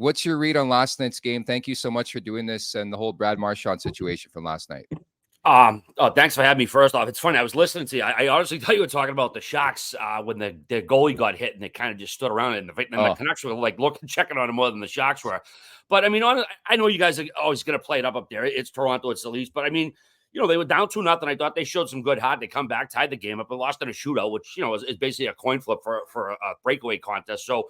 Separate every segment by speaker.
Speaker 1: what's your read on last night's game? Thank you so much for doing this and the whole Brad Marchand situation from last night.
Speaker 2: Thanks for having me. First off, it's funny. I was listening to you. I honestly thought you were talking about the Sharks when the goalie got hit and they kind of just stood around and the Canucks were like checking on him more than the Sharks were. But I mean, I know you guys are always going to play it up there. It's Toronto, it's the Leafs. But I mean, they were down 2-0. I thought they showed some good heart. They come back, tied the game up, but lost in a shootout, which is basically a coin flip for a breakaway contest. So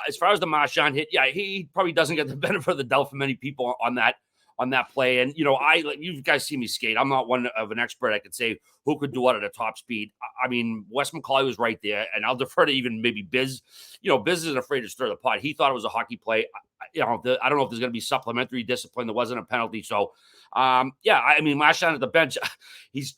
Speaker 2: as far as the Marchand hit, yeah, he probably doesn't get the benefit of the doubt for many people on that play. And, you guys see me skate. I'm not one of an expert. I could say who could do what at a top speed. I mean, Wes McCauley was right there, and I'll defer to even maybe Biz. Biz isn't afraid to stir the pot. He thought it was a hockey play. I don't know if there's going to be supplementary discipline. There wasn't a penalty. So, I mean, Marchand at the bench,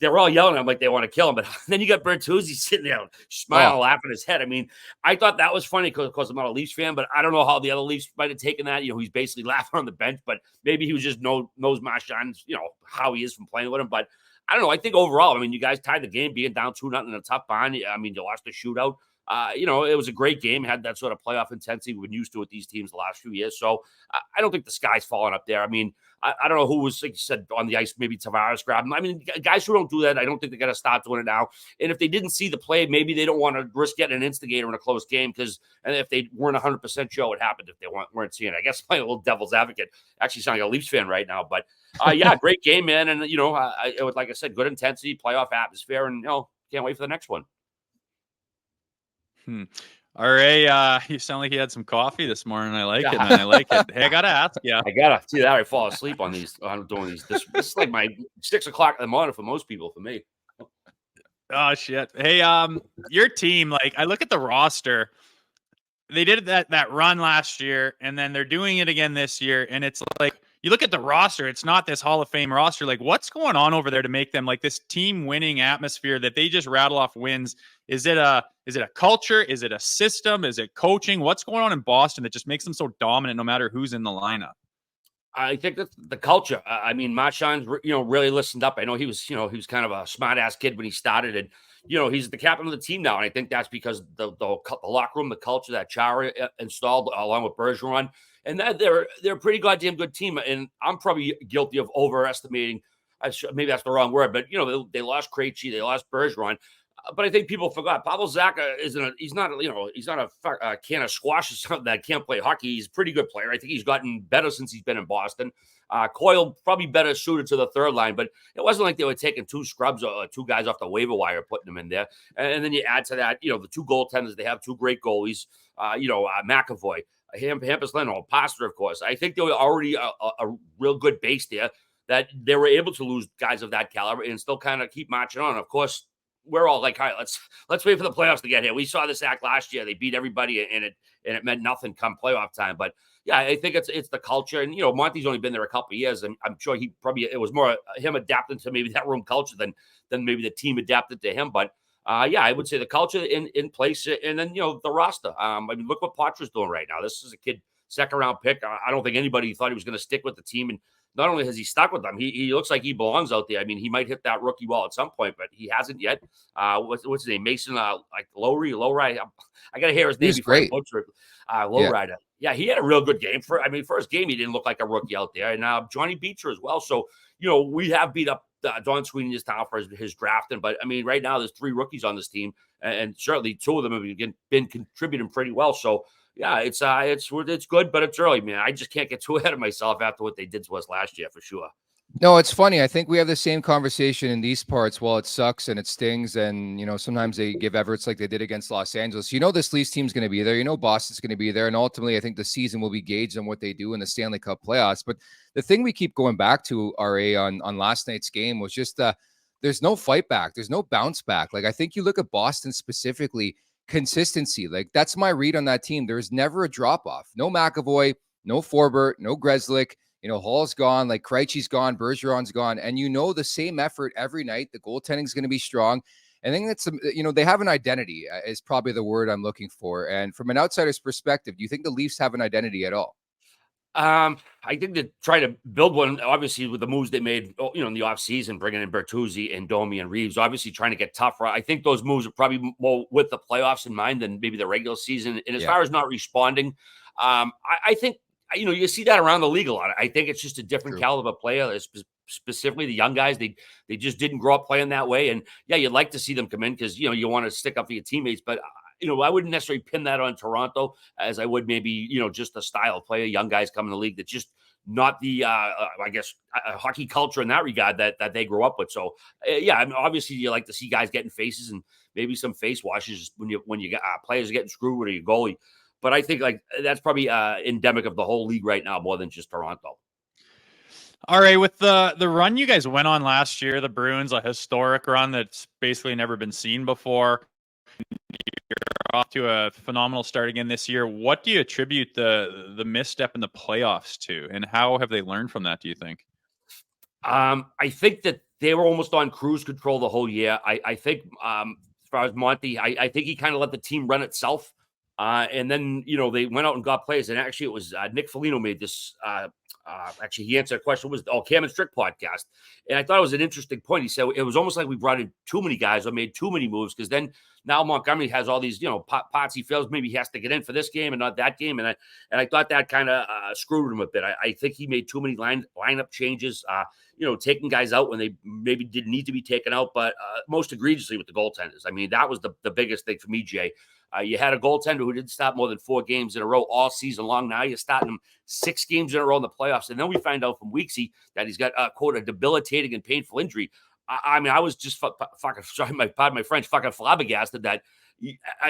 Speaker 2: they're all yelling at him like they want to kill him. But then you got Bertuzzi sitting there smiling, laughing his head. I mean, I thought that was funny because I'm not a Leafs fan, but I don't know how the other Leafs might have taken that. He's basically laughing on the bench, but maybe he was just knows Marchand, how he is from playing with him. But I don't know. I think overall, I mean, you guys tied the game being down 2-0 in a tough bond. I mean, you lost a shootout. It was a great game. It had that sort of playoff intensity we've been used to with these teams the last few years. So I don't think the sky's falling up there. I mean, I don't know who was, like you said, on the ice. Maybe Tavares grabbed him. I mean, guys who don't do that, I don't think they're going to start doing it now. And if they didn't see the play, maybe they don't want to risk getting an instigator in a close game and if they weren't 100% sure what happened if they weren't seeing it. I guess playing a little devil's advocate. Actually sounding like a Leafs fan right now. But, great game, man. And, it was, like I said, good intensity, playoff atmosphere, and, can't wait for the next one.
Speaker 3: All right, you sound like you had some coffee this morning. I like it, man. I like it. Hey, I gotta ask you.
Speaker 2: I gotta see that. I fall asleep on these. I'm doing these. This is like my 6 o'clock in the morning for most people. For me.
Speaker 3: Oh shit. Hey, your team. Like, I look at the roster. They did that run last year, and then they're doing it again this year. And it's like you look at the roster. It's not this Hall of Fame roster. Like, what's going on over there to make them like this team winning atmosphere that they just rattle off wins? Is it a culture? Is it a system? Is it coaching? What's going on in Boston that just makes them so dominant no matter who's in the lineup?
Speaker 2: I think that's the culture. I mean, Marchand's, really listened up. I know he was kind of a smart ass kid when he started, and he's the captain of the team now. And I think that's because the locker room, the culture that Chara installed along with Bergeron, and that they're a pretty goddamn good team. And I'm probably guilty of overestimating. Maybe that's the wrong word, but they lost Krejci, they lost Bergeron. But I think people forgot Pavel Zacha he's not a can of squash or something that can't play hockey. He's a pretty good player. I think he's gotten better since he's been in Boston. Coyle probably better suited to the third line, but it wasn't like they were taking two scrubs or two guys off the waiver wire, putting them in there. And then you add to that, the two goaltenders, they have two great goalies, McAvoy, Hampus Lindholm, Pasta, of course. I think they were already a real good base there that they were able to lose guys of that caliber and still kind of keep marching on. Of course, we're all like, all right, let's wait for the playoffs to get here. We saw this act last year. They beat everybody, and it meant nothing come playoff time. But yeah, I think it's the culture. And Monty's only been there a couple of years, and I'm sure it was more him adapting to maybe that room culture than maybe the team adapted to him. But I would say the culture in place, and then the roster. I mean, look what Poitras doing right now. This is a kid, second round pick. I don't think anybody thought he was going to stick with the team, and not only has he stuck with them, he looks like he belongs out there. I mean, he might hit that rookie wall at some point, but he hasn't yet. What's his name? Mason, like Lowry. I got to hear his name.
Speaker 1: He's great.
Speaker 2: Lowrider. Yeah, he had a real good game. First game, he didn't look like a rookie out there. And Johnny Beecher as well. So, we have beat up Don Sweeney in this town for his drafting. But, I mean, right now there's 3 rookies on this team. And certainly 2 of them have been contributing pretty well. So, yeah, it's good, but it's early, man. I just can't get too ahead of myself after what they did to us last year, for sure.
Speaker 1: No, it's funny. I think we have the same conversation in these parts. Well, it sucks and it stings, and sometimes they give efforts like they did against Los Angeles. This Leafs team's going to be there. Boston's going to be there, and ultimately, I think the season will be gauged on what they do in the Stanley Cup playoffs. But the thing we keep going back to, RA, on last night's game was just there's no fight back. There's no bounce back. Like, I think you look at Boston specifically. Consistency, like that's my read on that team. There's never a drop off. No McAvoy, no Forbert, no Grzelcyk. Hall's gone, like Krejci's gone, Bergeron's gone, and the same effort every night. The goaltending is going to be strong. I think that's they have an identity is probably the word I'm looking for. And from an outsider's perspective, do you think the Leafs have an identity at all?
Speaker 2: I think they try to build one, obviously, with the moves they made, in the offseason, bringing in Bertuzzi and Domi and Reeves, obviously trying to get tougher. I think those moves are probably more with the playoffs in mind than maybe the regular season. And as far as not responding, I think you see that around the league a lot. I think it's just a different
Speaker 1: True.
Speaker 2: caliber player, specifically the young guys. They just didn't grow up playing that way. And yeah, you'd like to see them come in because, you want to stick up for your teammates. But, I wouldn't necessarily pin that on Toronto as I would maybe, just the style of player, young guys come in the league that's just not the, I guess, hockey culture in that regard that they grew up with. So, yeah, I mean, obviously you like to see guys getting faces and maybe some face washes when you get players getting screwed with your goalie. But I think that's probably endemic of the whole league right now more than just Toronto.
Speaker 3: All right, with the run you guys went on last year, the Bruins, a historic run that's basically never been seen before. You're off to a phenomenal start again this year. What do you attribute the misstep in the playoffs to, and how have they learned from that, do you think?
Speaker 2: I think that they were almost on cruise control the whole year. I think as far as Monty, I think he kind of let the team run itself. And then, they went out and got players. And actually, it was Nick Foligno made this. Actually, he answered a question. Was Cam and Strick podcast. And I thought it was an interesting point. He said it was almost like we brought in too many guys or made too many moves because then now Montgomery has all these, pots he feels maybe he has to get in for this game and not that game. And I thought that kind of screwed him a bit. I think he made too many lineup changes, taking guys out when they maybe didn't need to be taken out, but most egregiously with the goaltenders. I mean, that was the biggest thing for me, Jay. You had a goaltender who didn't stop more than 4 games in a row all season long. Now you're starting him 6 games in a row in the playoffs. And then we find out from Weeksy that he's got, quote, a debilitating and painful injury. I mean, I was just fucking, sorry, pardon my French, fucking flabbergasted that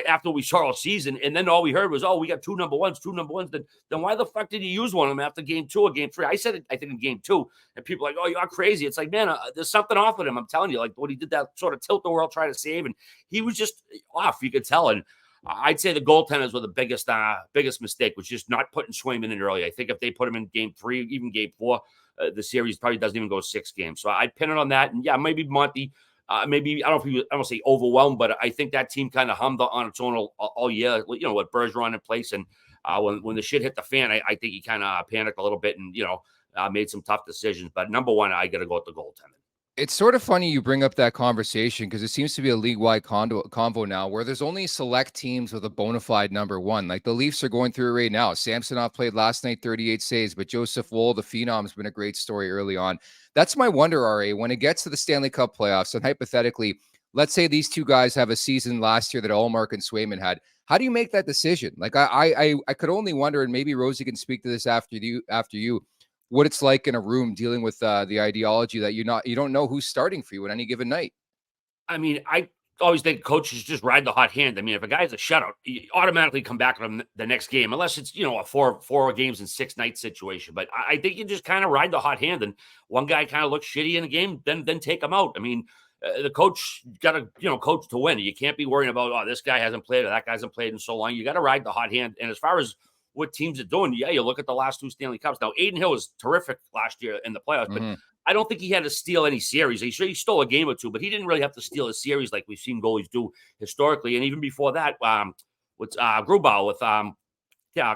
Speaker 2: after we saw all season. And then all we heard was, we got 2 number ones. Then why the fuck did you use one of them after game 2 or game 3? I said it, I think, in game 2. And people are like, you're crazy. It's like, man, there's something off with him. I'm telling you, like when he did that sort of tilt the world, try to save. And he was just off, you could tell. And I'd say the goaltenders were the biggest mistake, was just not putting Swayman in early. I think if they put him in game 3, even game 4, the series probably doesn't even go 6 games. So I'd pin it on that. And yeah, maybe Monty, maybe I don't say overwhelmed, but I think that team kind of hummed on its own all year. With Bergeron in place, and when the shit hit the fan, I think he kind of panicked a little bit and made some tough decisions. But number one, I got to go with the goaltending.
Speaker 1: It's sort of funny you bring up that conversation because it seems to be a league-wide convo now where there's only select teams with a bona fide number one. Like the Leafs are going through it right now. Samsonov played last night, 38 saves, but Joseph Woll, the Phenom, has been a great story early on. That's my wonder, RA, when it gets to the Stanley Cup playoffs, and hypothetically, let's say these two guys have a season last year that Allmark and Swayman had. How do you make that decision? Like I could only wonder, and maybe Rosie can speak to this after you. What it's like in a room dealing with the ideology that you don't know who's starting for you on any given night.
Speaker 2: I mean, I always think coaches just ride the hot hand. I mean, if a guy's a shutout, you automatically come back on him the next game, unless it's, a 4 games and 6 night situation. But I think you just kind of ride the hot hand, and one guy kind of looks shitty in a game, then take him out. I mean, the coach got to, coach to win. You can't be worrying about, this guy hasn't played or that guy hasn't played in so long. You got to ride the hot hand. And as far as what teams are doing, yeah, you look at the last 2 Stanley Cups. Now, Aiden Hill was terrific last year in the playoffs, but I don't think he had to steal any series. He stole a game or 2, but he didn't really have to steal a series like we've seen goalies do historically. And even before that, with Grubauer with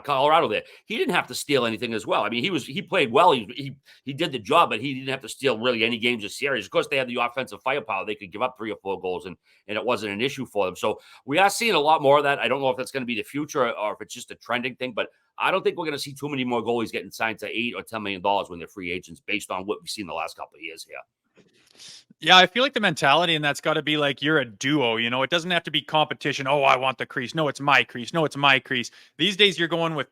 Speaker 2: Colorado there. He didn't have to steal anything as well. I mean, he played well. He did the job, but he didn't have to steal really any games or series. Of course, they had the offensive firepower. They could give up 3 or 4 goals, and it wasn't an issue for them. So we are seeing a lot more of that. I don't know if that's going to be the future or if it's just a trending thing, but I don't think we're going to see too many more goalies getting signed to $8 or $10 million when they're free agents based on what we've seen the last couple of years here.
Speaker 3: Yeah, I feel like the mentality in that's got to be like you're a duo. It doesn't have to be competition. Oh, I want the crease. No, it's my crease. No, it's my crease. These days, you're going with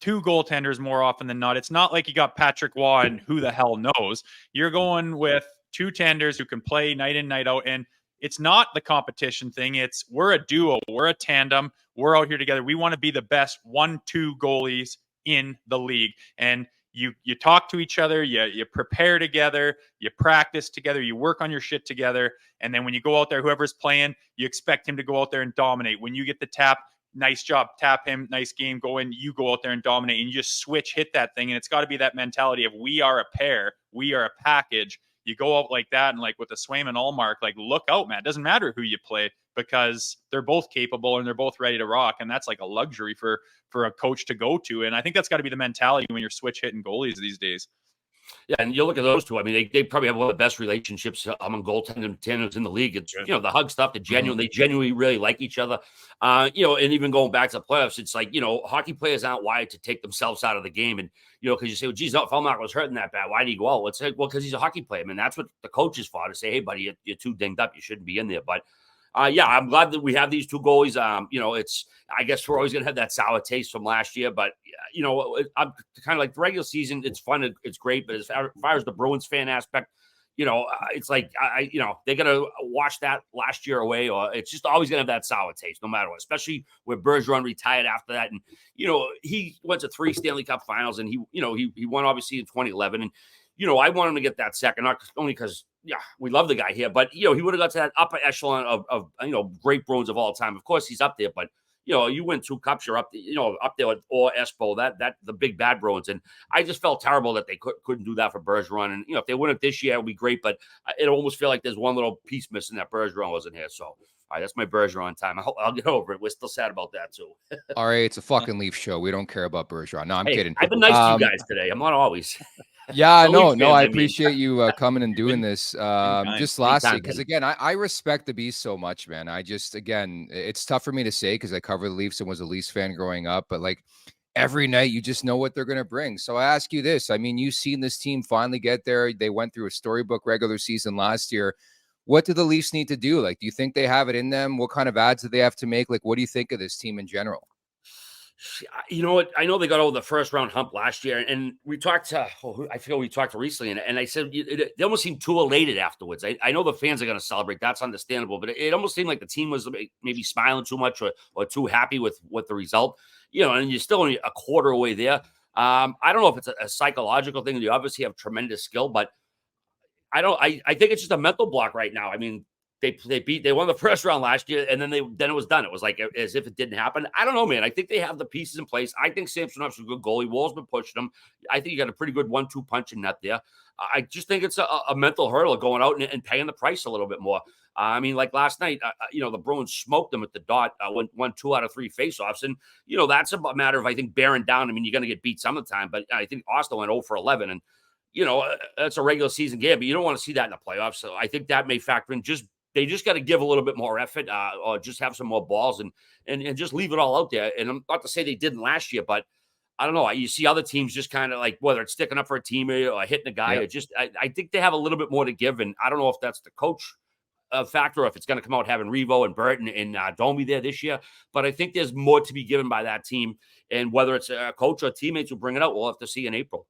Speaker 3: 2 goaltenders more often than not. It's not like you got Patrick Waugh and who the hell knows. You're going with 2 tenders who can play night in, night out. And it's not the competition thing. It's we're a duo. We're a tandem. We're out here together. We want to be the best 1-2 goalies in the league. And you talk to each other, you prepare together, you practice together, you work on your shit together. And then when you go out there, whoever's playing, you expect him to go out there and dominate. When you get the tap, nice job, tap him, nice game, go in, you go out there and dominate, and you just switch, hit that thing. And it's got to be that mentality of we are a pair, we are a package. You go out like that, and like with the Swayman Allmark, like look out, man. It doesn't matter who you play because they're both capable and they're both ready to rock. And that's like a luxury for a coach to go to. And I think that's got to be the mentality when you're switch hitting goalies these days.
Speaker 2: Yeah, and you look at those two. I mean, they probably have one of the best relationships among goaltending tandems in the league. It's the hug stuff, they genuinely really like each other. And even going back to the playoffs, it's like hockey players aren't wired to take themselves out of the game, and because you say, well, geez, Felmark was hurting that bad. Why did he go out? It's like, well, because he's a hockey player. I mean, that's what the coach is for, to say, hey, buddy, you're too dinged up. You shouldn't be in there. But I'm glad that we have these two goalies. It's I guess we're always going to have that sour taste from last year, but I'm kind of like the regular season. It's fun, it's great, but as far as the Bruins fan aspect, it's like they're going to wash that last year away, or it's just always going to have that sour taste, no matter what. Especially with Bergeron retired after that, and he went to 3 Stanley Cup Finals, and he won obviously in 2011, and I want him to get that second, not only because we love the guy here, but he would have got to that upper echelon of great Bruins of all time. Of course, he's up there, but you win 2 cups, you're up there with or Espo, that the big bad Bruins, and I just felt terrible that they couldn't do that for Bergeron. And if they win it this year, it would be great, but it almost feel like there's one little piece missing that Bergeron wasn't here. So, all right, that's my Bergeron time. I'll get over it. We're still sad about that too.
Speaker 1: All right, it's a fucking Leaf show. We don't care about Bergeron. No, I'm kidding.
Speaker 2: I've been nice to you guys today. I'm not always.
Speaker 1: Yeah, no, I appreciate you coming and doing this. Just lastly, because again, I respect the Beast so much, man. Again, it's tough for me to say because I covered the Leafs and was a Leafs fan growing up, but like every night you just know what they're going to bring. So I ask you this. I mean, you've seen this team finally get there. They went through a storybook regular season last year. What do the Leafs need to do? Like, do you think they have it in them? What kind of ads do they have to make? Like, what do you think of this team in general?
Speaker 2: You know what? I know they got over the first round hump last year, and we talked to, I feel we talked to recently, and I said they almost seemed too elated afterwards. I know the fans are going to celebrate. That's understandable, but it almost seemed like the team was maybe smiling too much or too happy with the result, and you're still only a quarter away there. I don't know if it's a psychological thing. They obviously have tremendous skill, but I think it's just a mental block right now. I mean, they won the first round last year, and then it was done. It was like as if it didn't happen. I don't know, man. I think they have the pieces in place. I think Samsonov's a good goalie. Wall's been pushing him. I think you got a pretty good 1-2 punch in net there. I just think it's a mental hurdle going out and paying the price a little bit more. I mean, like last night, the Bruins smoked them at the dot, won 2 out of 3 faceoffs, and that's a matter of, I think, bearing down. I mean, you're going to get beat some of the time, but I think Austin went 0 for 11, and that's a regular season game, but you don't want to see that in the playoffs. So I think that may factor in. They just got to give a little bit more effort, or just have some more balls and just leave it all out there. And I'm not to say they didn't last year, but I don't know. You see other teams just kind of like, whether it's sticking up for a teammate or hitting a guy, or just I think they have a little bit more to give. And I don't know if that's the coach factor, or if it's going to come out having Revo and Burton and Domi there this year. But I think there's more to be given by that team. And whether it's a coach or teammates who bring it out, we'll have to see in April.